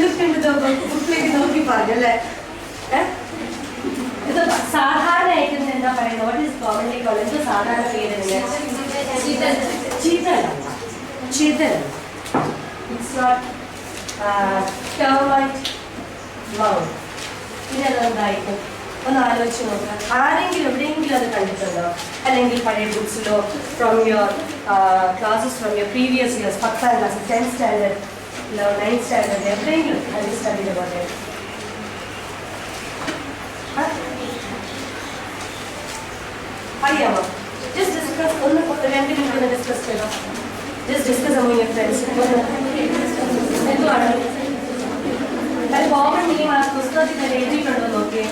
looked into the booklet നോക്കി പറഞ്ഞല്ലേ? ഇത് സാധാരണയായിട്ട് എന്താ പറയുന്നത്? What is commonly called? എന്ത് സാധാരണ പേര്? ചിതൽ. It's not termite mound. ഇതെന്തായിരിക്കും? ഒന്ന് ആലോചിച്ച് നോക്കുക. ആരെങ്കിലും എവിടെയെങ്കിലും അത് കണ്ടിട്ടുണ്ടോ? അല്ലെങ്കിൽ പഴയ ബുക്സിലോ from your classes from your previous years, 10th class, 10th standard, 9th standard, എവിടെയെങ്കിലും അത് സ്റ്റഡിയുടെ പോലെ അറിയാമോ? ജസ്റ്റ് ഡിസ്കസ് ഒന്ന് 2 മിനിറ്റ് ഒന്ന് ഡിസ്കസ് ചെയ്തോ. Just discuss among your friends. എന്തുവാണ് അത്? കോമൺ നെയിം ആ പുസ്തകത്തിൽ എഴുതിയിട്ടുണ്ടോ നോക്കിയേ.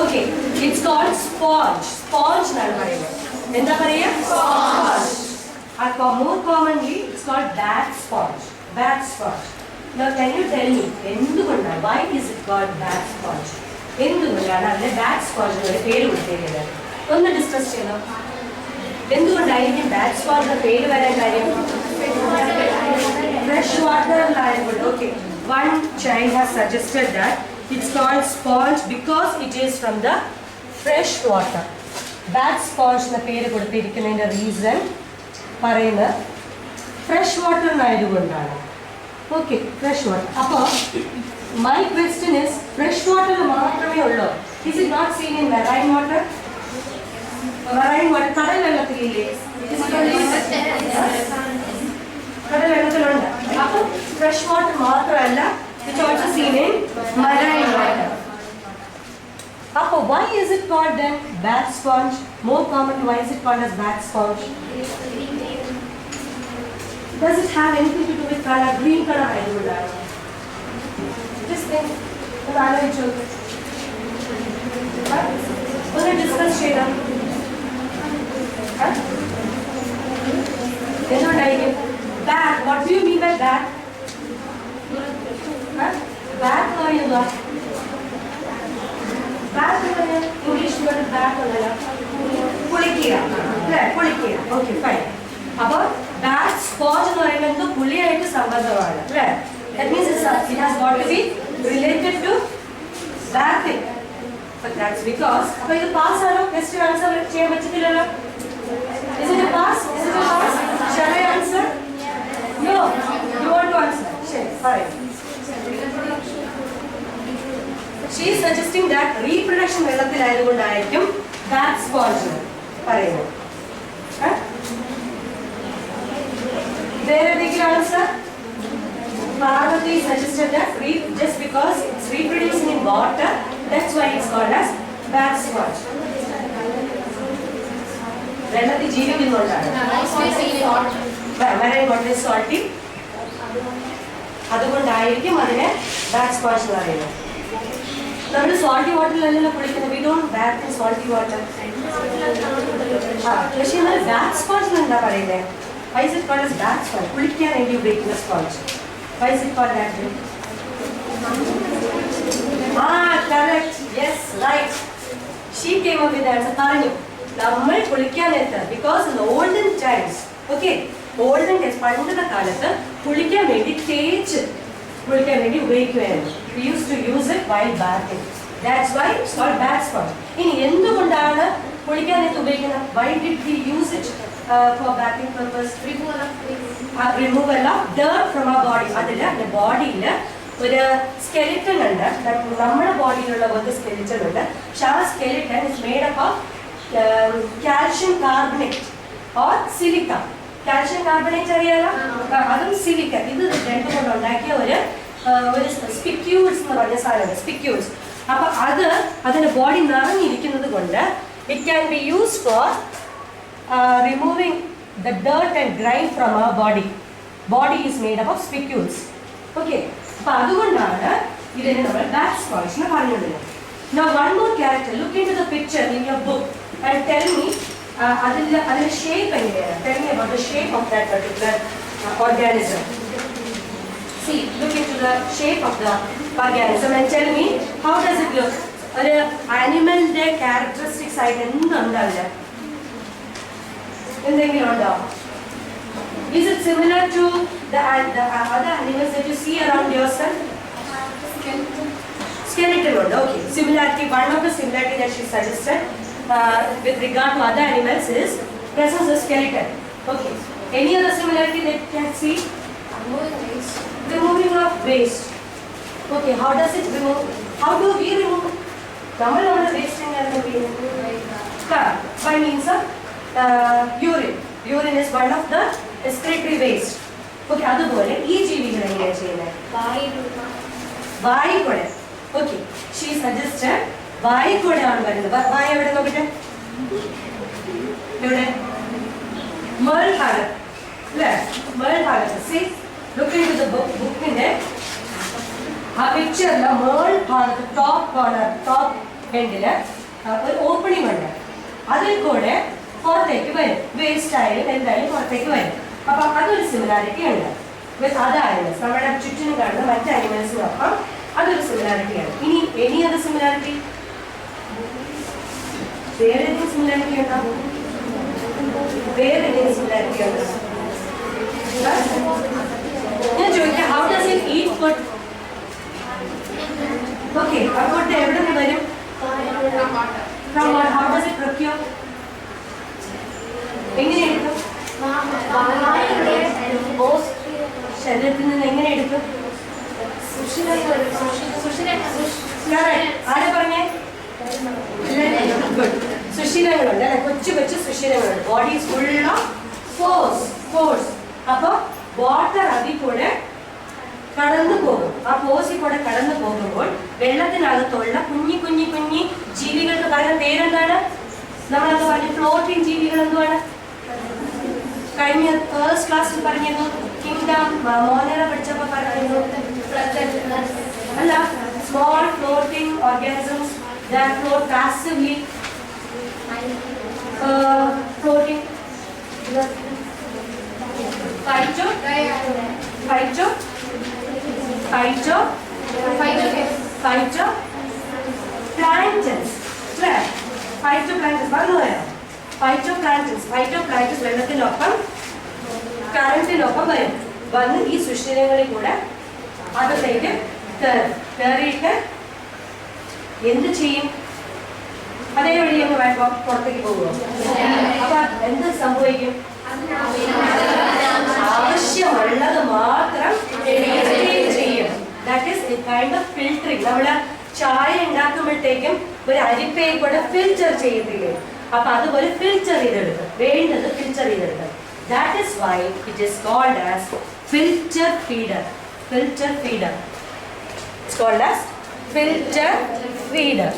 Okay, it's called sponge. Sponge എന്നാണ് പറയുന്നത്. എന്താ പറയുക? Sponge. More commonly, it's called bat sponge. Bat sponge. Now, can you tell me, എന്തുകൊണ്ടാണ്? Why is it called bat sponge? എന്തുകൊണ്ടാണ് അതിനെ bat sponge എന്നൊരു പേര് കൊടുത്തിരിക്കുന്നത്? ഒന്ന് ഡിസ്കസ് ചെയ്യണം. എന്തുകൊണ്ടായിരിക്കും bat sponge എന്ന പേര് വരാൻ കാര്യം? Fresh water liable. Okay. One child has suggested that it's called sponge because it is from the fresh water. Bat sponge എന്ന പേര് കൊടുത്തിരിക്കുന്നതിന്റെ റീസൺ പറയുന്നത് ഫ്രഷ് വാട്ടർ ആയതുകൊണ്ടാണ്. Okay, fresh water. അപ്പോൾ my question is, fresh water മാത്രമേ ഉള്ളൂ? Is it not seen in marine water? Marine water കടൽ വെള്ളത്തിലില്ലേ? കടൽ വെള്ളത്തിലുണ്ട്. അപ്പം ഫ്രഷ് വാട്ടർ മാത്രമല്ല, it's also seen in marine water. അപ്പോൾ why is it called then bat sponge? More commonly, why is it called as bat sponge? Does it have anything to do with color? Green color ആയതുകൊണ്ടാണ്. Just think. ഒന്ന് ആലോചിച്ചു നോക്ക്. ഒന്ന് discuss ചെയ്താൽ എന്തുകൊണ്ടായിരിക്കും? Bat. What do you mean by bat? Bat എന്ന് പറയുന്നത് English word bat ഉണ്ടല്ലോ, കുളിക്കുക അല്ലേ? കുളിക്കുക. Okay, fine. അപ്പോൾ ബാറ്റ് സ്പോഞ്ച് എന്ന് പറയുന്നത് എന്തോ പുളിയായിട്ട് സംബന്ധമാണ് അല്ലേ? That means it has got to be related to bathing. But that's because അപ്പോൾ ഇത് പാസ് ആണോ? ക്വസ്റ്റ്യൻ ആൻസർ ചെയ്യാൻ പറ്റത്തില്ലല്ലോ. Is it a pass? Is it a pass? Shall I answer? No. You want to answer? Sure. Fine. She is suggesting that reproduction വെള്ളത്തിലായതുകൊണ്ടായിരിക്കും bat sponge പറയുന്നത്. വേറെ എന്തെങ്കിലും answer? Parvati suggested that just because it's reproducing in water, that's why it's called as bat sponge. വെള്ളത്തിൽ ജീവിക്കുന്നുണ്ടാണ്. Marine water is salty. അതുകൊണ്ടായിരിക്കും അതിനെ bat sponge എന്ന് പറയുന്നത്. നമ്മൾ salty വാട്ടറിലല്ലല്ലോ കുളിക്കുന്നത്. We don't bath in salty water. പക്ഷേ എന്നാൽ ബാത്ത് സ്പോഞ്ച് എന്താ പറയുന്നത്? Why is it called as bath sponge? കുളിക്കാൻ വേണ്ടി ഉപയോഗിക്കുന്ന sponge. Why is it called that? Correct. Yes, right. She came up with answer. പറഞ്ഞു നമ്മൾ കുളിക്കാൻ നേരത്ത് because in olden times, okay, olden times പണ്ടത്തെ കാലത്ത് കുളിക്കാൻ വേണ്ടി തേച്ച് കുളിക്കാൻ വേണ്ടി ഉപയോഗിക്കുകയായിരുന്നു. We used to use it while bathing. That's why it's called bat sponge. ഇനി എന്തുകൊണ്ടാണ് കുളിക്കാനായിട്ട് ഉപയോഗിക്കുന്നത്? Why did we use it for bathing purpose? Removal of dirt from our body. അതിൽ ബോഡിയിൽ ഒരു സ്കെലിറ്റൺ ഉണ്ട്. നമ്മുടെ ബോഡിയിലുള്ള ഒരു സ്കെലിറ്റൺ ഉണ്ട്. പക്ഷെ ആ skeleton is made up of calcium carbonate or silica. Calcium carbonate അറിയാലോ, അതും സിലിക്ക. ഇത് രണ്ടും കൊണ്ട് ഉണ്ടാക്കിയ ഒരു സ്പിക്യൂൾസ് എന്ന് പറഞ്ഞ സാധനമുണ്ട്, സ്പിക്യൂൾസ്. അപ്പൊ അത് അതിന്റെ ബോഡി നിറഞ്ഞിരിക്കുന്നത് കൊണ്ട് it can be used for removing the dirt and grind from our body. Body is made up of spicules. Okay, അപ്പൊ അതുകൊണ്ടാണ് ഇതിനെ നമ്മൾ ബാറ്റ് സ്പോഞ്ച് എന്ന് പറഞ്ഞിരുന്നത്. Now one more character. Look into the picture in your book and tell me അതിന്റെ shape എങ്ങനെയാണ്. Tell me about the shape of that particular organism. See, look into the shape of the organism and tell me how does it look. ഒരു ആനിമലിന്റെ characteristics ആയിട്ട് എന്തുണ്ടല്ലേ? എന്തെങ്കിലും ഉണ്ടോ? Is it similar to the other animals that you see around yourself? Skeleton ഉണ്ട്. Okay. Similarity. One of the similarity that she suggested with regard to other animals is presence of skeleton. Okay. Any other similarity that you can see? Removing of waste. Okay. How does it remove? How do we remove? നമ്മുടെ waste എങ്ങനെ by means of urine. Urine is one of the excretory waste. Okay. അതുപോലെ ഈ ജീവികൾ എങ്ങനെയാണ് ചെയ്യുന്നത്? വായുകൂടെ. Okay. She suggested വായുകൂടെയാണ് വരുന്നത്. വായു എവിടെ നോക്കട്ടെ? എവിടെ? മേൽഭാഗത്ത്. അല്ലേ? മേൽഭാഗത്ത്. See, look into the book ന്റെ ആ പിക്ചറിലെ മേൽഭാഗത്ത് ടോപ്പ് കോർണർ ടോപ്പ് എൻഡില് ഒരു ഓപ്പണിംഗ് ഉണ്ട്. അതിൽ കൂടെ പുറത്തേക്ക് വരും. വേസ്റ്റ് ആയാലും എന്തായാലും പുറത്തേക്ക് വരും. അപ്പൊ അതൊരു സിമിലാരിറ്റി ഉണ്ട് വിത്ത് അതർ ആനിമൽസ്. നമ്മുടെ ചുറ്റിനും കാണുന്ന മറ്റ് ആനിമൽസിനൊപ്പം അതൊരു സിമിലാരിറ്റിയാണ്. ഇനി എനി അതർ സിമിലാരിറ്റി? വേറെ ഏതെങ്കിലും സിമിലാരിറ്റി ഉണ്ടോ? വേറെ ഏതെങ്കിലും സിമിലാരിറ്റി ഉണ്ടോ? ഞാൻ ചോദിക്കാം, how does it eat food? Okay, ആ ഫുഡ് എവിടെ നിന്ന് വരും? From what? How does it procure? എങ്ങനെ എടുക്കും? ശരീരത്തിൽ നിന്ന് എങ്ങനെ എടുക്കും? ആരെ പറഞ്ഞേ? സുഷിരങ്ങളുണ്ട് അല്ലെ? കൊച്ചു കൊച്ചു സുഷിരങ്ങളുണ്ട്. Body is full of force. അപ്പൊ വാട്ടർ അതിൽ കൂടെ കടന്നു പോകും. ആ ഫോഴ്സിൽ കൂടെ കടന്നു പോകുമ്പോൾ വെള്ളത്തിനകത്തുള്ള കുഞ്ഞി കുഞ്ഞി കുഞ്ഞി ജീവികൾക്ക് പറയുന്ന പേരെന്താണ്? നമ്മളത് പറഞ്ഞു ഫ്ലോട്ടിംഗ് ജീവികൾ എന്തുവാണ്? കഴിഞ്ഞ ഫസ്റ്റ് ക്ലാസ്സിൽ പറഞ്ഞിരുന്നു. കിങ്ഡം മോനറ പഠിച്ചപ്പോ പറഞ്ഞിരുന്നു. അല്ല, small floating organisms that float passively. Floating. Phytoplanktons. Phytoplanktons വെള്ളത്തിനൊപ്പം കറന്റിനൊപ്പം വരും. വന്ന് ഈ സുഷിരങ്ങളിൽ കൂടെ അകത്തേക്ക് കയറിയിട്ട് എന്ത് ചെയ്യും? അതേ വഴി അങ്ങ് പുറത്തേക്ക് പോകുമോ? അപ്പൊ എന്ത് സംഭവിക്കും? ആവശ്യമുള്ളത് മാത്രം ചെയ്യും. That is A kind of filtering. നമ്മള് ചായ ഉണ്ടാക്കുമ്പോഴത്തേക്കും ഒരു അരിപ്പയെ കൂടെ ഫിൽറ്റർ ചെയ്യത്തില്ലേ? അപ്പൊ അതുപോലെ ഫിൽറ്റർ ചെയ്തെടുക്കും. വേണ്ടത് ഫിൽറ്റർ ചെയ്തെടുക്കും. That is why it is called as filter feeder. Filter feeder. It's called as filter feeder.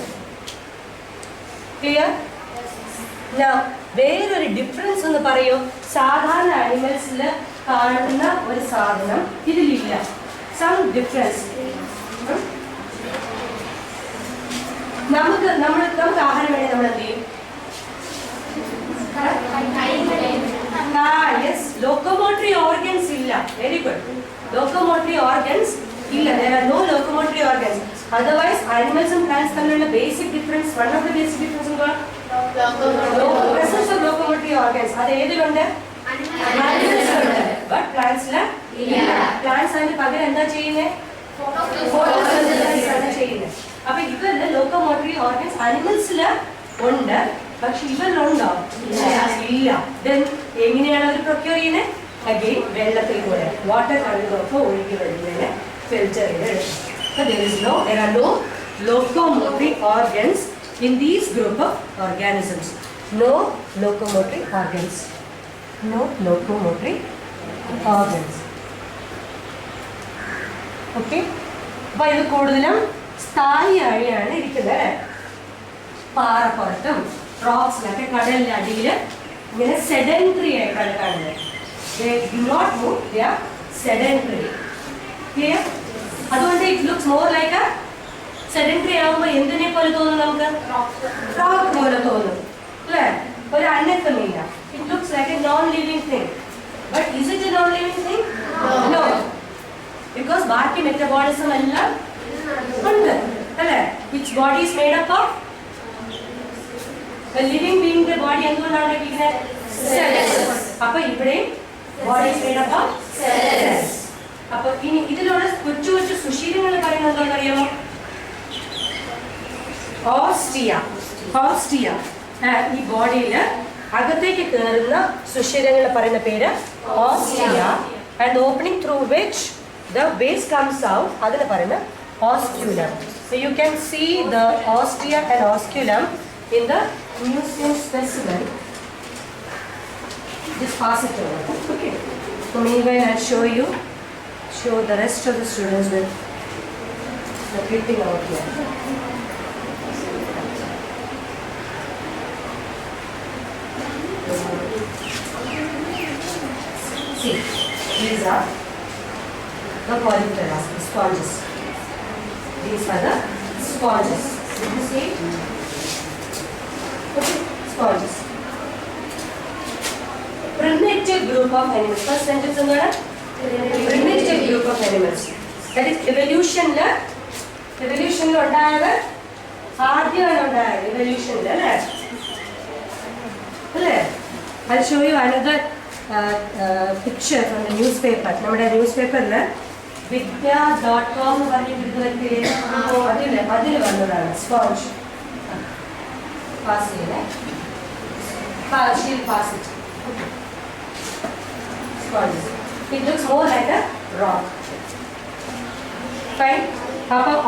Clear? Now, വേറൊരു ഡിഫറൻസ് എന്ന് പറയൂ. സാധാരണ ആനിമൽസിൽ കാണുന്ന ഒരു സാധനം ഇതിലില്ല. Some difference. നമുക്ക് ആഹാരം വേണ്ടി നമ്മൾ എന്ത് ചെയ്യും? യെസ്, ലോക്കോമോട്ടറി ഓർഗൻസ് ഇല്ല. Very good. ലോക്കോമോട്ടറി ഓർഗൻസ് ഇല്ല. There are no locomotory organs. Otherwise, animals and plants തമ്മിലുള്ള basic difference, one of the basic difference എന്താണ്? Presence of locomotory organs. അത് ഏതിലുണ്ട്? Animals-ലുണ്ട്. But plants-ല് ഇല്ല. Plants അതിന് പകരം എന്താ ചെയ്യുന്നത്? Photosynthesis ആണ് ചെയ്യുന്നത്. അപ്പൊ ഇവരില് locomotory organs animals-ല് ഉണ്ട്. പക്ഷെ ഇവരിലുണ്ടോ? ഇല്ല. Then എങ്ങനെയാണ് അവർ പ്രൊക്യൂർ ചെയ്യുന്നത്? Again, വെള്ളത്തിൽ കൂടെ വാട്ടർ കടലിലൊക്കെ ഒഴുകി വരുന്നതിന് filter ചെയ്ത്. So there are no locomotory organs in these group of organisms. No locomotory organs. No locomotory organs. Okay? അപ്പോൾ ഇത് കൂടുതലും സ്ഥായിയാണ് ഇരിക്കുന്നത്. പാറപ്പുറത്തും റോക്സിലൊക്കെ കടലിൻ്റെ അടിയിൽ ഇങ്ങനെ സെഡൻറ്ററി ആയിട്ടാണ് കാണുന്നത്. They do not move, they are sedentary. Clear? അതുകൊണ്ട് it looks more like a sedentary ആകുമ്പോൾ എന്തിനെ പോലെ തോന്നും? നമുക്ക് റോക്ക് പോലെ തോന്നും അല്ലേ? ഒരു അനക്കമില്ല. It looks like a non-living thing. But is it a non-living thing? No. Because ബാക്കി മെറ്റബോളിസം എല്ലാം ഉണ്ട് അല്ലേ? Which body is made up of? A living being ന്റെ ബോഡി എന്തുകൊണ്ടാണ് ഇരിക്കുന്നത്? cells. Appa ivide body is made up of cells. Appa ini idilulla kochu kochu sushirangale parayunnu endanu ariyamo? Ostia. Ostia. Ee body la agathekku kerunna sushirangale parayunna pere ostia, and the opening through which the base comes out adala parayunna osculum. So you can see the ostia and osculum in the museum specimen. Just pass it over. Okay. So meanwhile I'll show the rest of the students with the clipping out here. See, these are the polyptera, the sponges. These are the sponges. Did you see? Okay, sponges. Primitive group of animals. First sentence on that. Primitive group of animals. That is evolution la. Evolution lo undayada. Aadhyam undayada. Evolution la. I'll show you another picture from the newspaper. Nammada newspaper la vidya.com varnittu irukku adile vannadana sponge. Pass it. She'll pass it. Sponges. It looks more like a rock. Fine.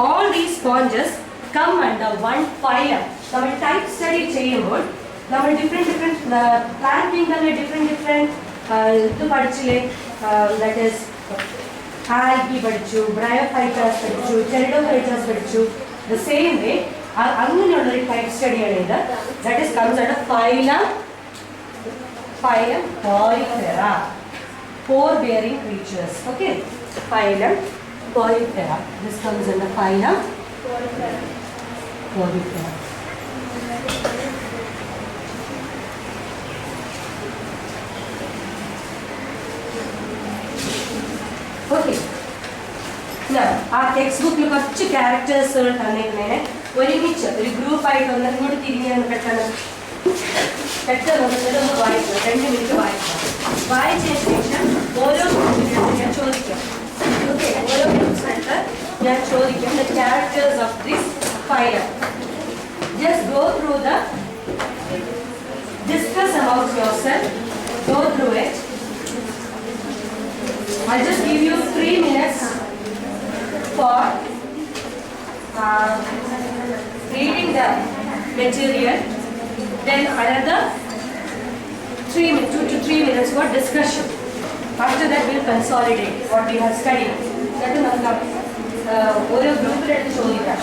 All these sponges come under one phylum. Now, type study cheyyumbol, now different plant kingdom different that is algae padichu, bryophytes padichu, pteridophytes padichu. The same way, angulla type study that is comes under phylum Polyptera, pore-bearing creatures. Okay, phylum Polyptera. This comes under phylum Polyptera. Okay. Now, our textbook look at characters ഒരുമിച്ച് ഒരു group ആയിട്ട് ഒന്ന് ഇങ്ങോട്ട് തിരിഞ്ഞാണ് പെട്ടെന്ന് ഒന്ന് വായിക്കുക. 2 minute വായിക്കുക. വായിച്ചതിന് ശേഷം ഓരോ ഗ്രൂപ്പിനും ഞാൻ ചോദിക്കാം. ഓക്കെ, ഓരോ ഗ്രൂപ്പ്സിനായിട്ട് ഞാൻ ചോദിക്കാം the characters of this phylum. Just go through the discuss about yourself. Go through it. I'll just give you 3 minutes for reading the material. Then another 2 to 3 minutes for discussion. After that we'll consolidate what we have studied. That is our group ചോദിക്കാം.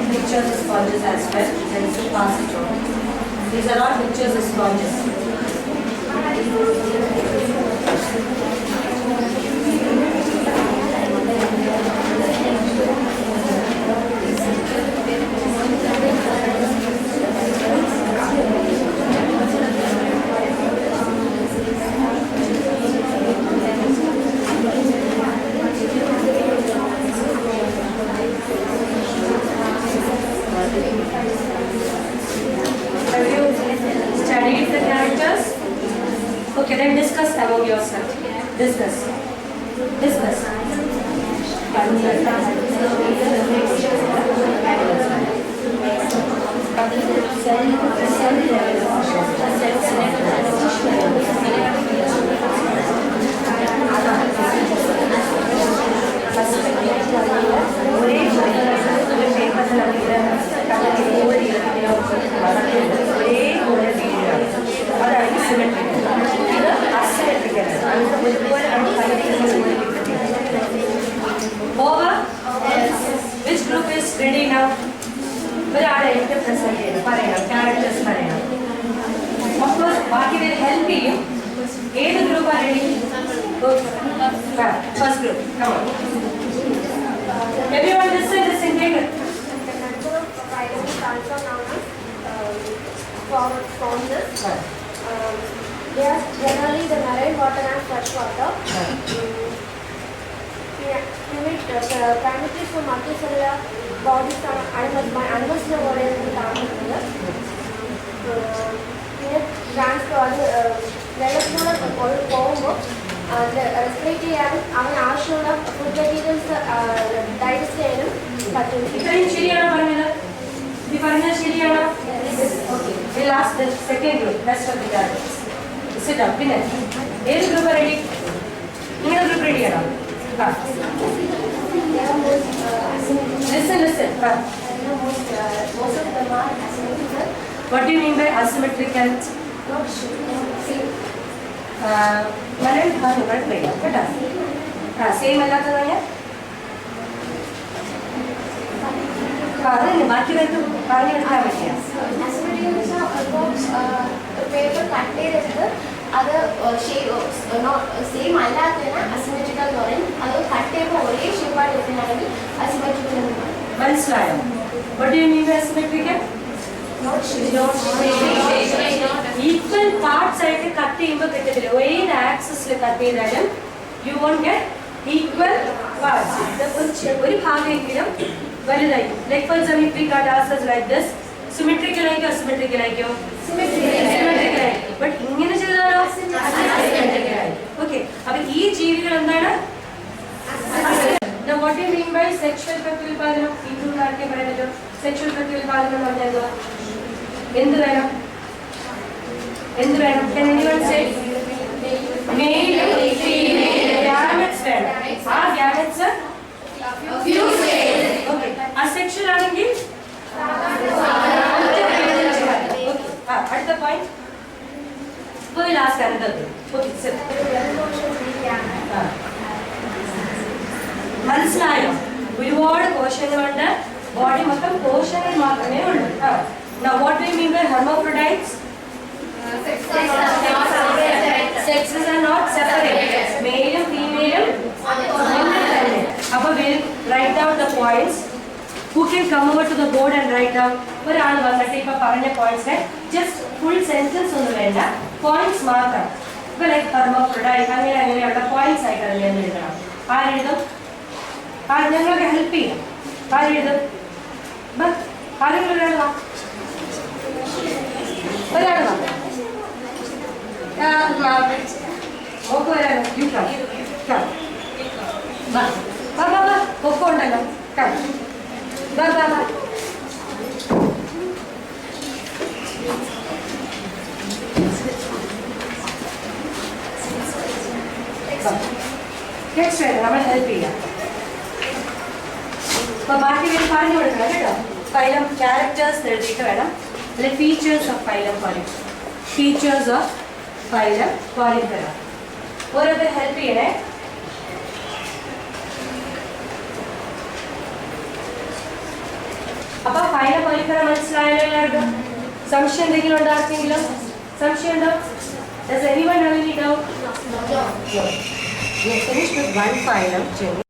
Pictures of sponges as well. Then pass it on. These are all pictures of sponges. Have you studied the characters? Okay, then discuss among yourself. Discuss. Help ചെയ്യും. ഏത് ഗ്രൂപ്പാണ് ready? First group. Everyone listen, take it. They are generally the marine water and fresh water. Primarily for multicellular bodies and animals in the world. Transport വെള്ളത്തിലൂടെ പോകുമ്പോൾ റെസ്പിറേറ്റ് ചെയ്യാനും അവൻ ആവശ്യമുള്ള food materials digest ചെയ്യാനും പറ്റും. ഇത്രയും ശരിയാണോ പറഞ്ഞത്? ഇത് പറഞ്ഞത് ശരിയാണോ? Okay. Last second group rest of the targets. Sit down. പിന്നെ ഏത് ഗ്രൂപ്പ് റെഡി? നിങ്ങളുടെ ഗ്രൂപ്പ് റെഡിയാണോ? Listen. Most of them are asymmetrical. What do you mean by asymmetrical? Malayalam കുഴപ്പമില്ല കേട്ടോ. സെയിം അല്ലാത്തതാണ് പറഞ്ഞില്ല, ബാക്കി പേർക്ക് പറഞ്ഞെടുക്കാൻ പറ്റിയ പേപ്പർ കട്ട് ചെയ്തിട്ട് അത് സെയിം അല്ലാത്തതിന് അസിമെട്രിക്കൽ എന്ന് പറയും. അത് കട്ട് ചെയ്യുമ്പോൾ ഒരേ ഷേപ്പായിട്ട് വരുന്നതാണെങ്കിൽ അസിമെട്രിക്കൽ എന്ന് പറയും. മനസ്സിലായോ? What do you mean by asymmetrical? Equal parts ആയിട്ട് കട്ട് ചെയ്യുമ്പോൾ കിട്ടത്തില്ല. ഏത് ആക്സിസിൽ കട്ട് ചെയ്താലും you won't get equal parts. ഒരു ഭാഗമെങ്കിലും വലുതായി. Like for example if we cut across like this, symmetrical ആയിക്കോ അസിമെട്രിക്കൽ ആയിക്കോ? സിമെട്രിക്കൽ ആയിരിക്കും. ബട്ട് ഇങ്ങനെ ചെയ്താലോ അസിമെട്രിക്കൽ ആയിരിക്കും. ഓക്കെ. അപ്പൊ ഈ ജീവികൾ എന്താണ്? Now what do you mean by sexual പ്രത്യുൽപാദനം? ഹിന്ദുക്കാർക്ക് പറയാൻ പറ്റും. സെക്ഷൽ പ്രത്യുൽപാദനം എന്ന് പറഞ്ഞാൽ എന്ത് വേണം? Can anyone say? Male, female, gametes വേണം. ആ gametes okay. Asexual ആണെങ്കിൽ അടുത്ത പോയിന്റ്. പോയി ലാസ്റ്റ് another. Okay, sir. മനസ്സിലായോ? ഒരുപാട് കോശങ്ങളുണ്ട്. ബോഡി മൊത്തം കോശങ്ങൾ മാത്രമേ ഉള്ളൂ. Now what do you mean by hermaphrodites? Sexes are not separate. Male and female അപ്പോൾ we'll write down the points. Who can come over to the board and write down? ഒരാൾ വന്നിട്ട് ഇപ്പൊ പറഞ്ഞ പോയിന്റ്സ് ജസ്റ്റ് ഫുൾ സെന്റൻസ് ഒന്നും വേണ്ട, points മാത്രം. ഇപ്പൊ like hermaphrodite അങ്ങനെയുള്ള പോയിന്റ്സ് ആയിട്ട് അതിൽ എഴുതണം. ആരെഴുതും? ഞങ്ങളൊക്കെ ഹെൽപ്പ് ചെയ്യാം. ആരെഴുതും? ആരെങ്കിലും ഒരാൾ വാ. ഒരാൾ വാ. നോക്ക് വരാനോ? ഒപ്പം ഉണ്ടല്ലോ. നമ്മൾ ഹെൽപ്പ് ചെയ്യാം. അപ്പൊ ബാക്കി പേര് പറഞ്ഞു കൊടുക്കണം കേട്ടോ. ഫൈലം ക്യാരക്ടേഴ്സ് എഴുതിയിട്ട് വേണം. അല്ലെ features of phylum Porifera. Features of phylum Porifera ഓരോരുത്തർ ഹെൽപ്പ് ചെയ്യണേ. അപ്പൊ ഫൈലം കോറിഫെറ മനസ്സിലായല്ലോ എല്ലാവർക്കും? സംശയം എന്തെങ്കിലും ഉണ്ടോ? ആർക്കെങ്കിലും സംശയം ഉണ്ടോ? Does anyone have any doubt? No. We are finished with one phylum, Jenny.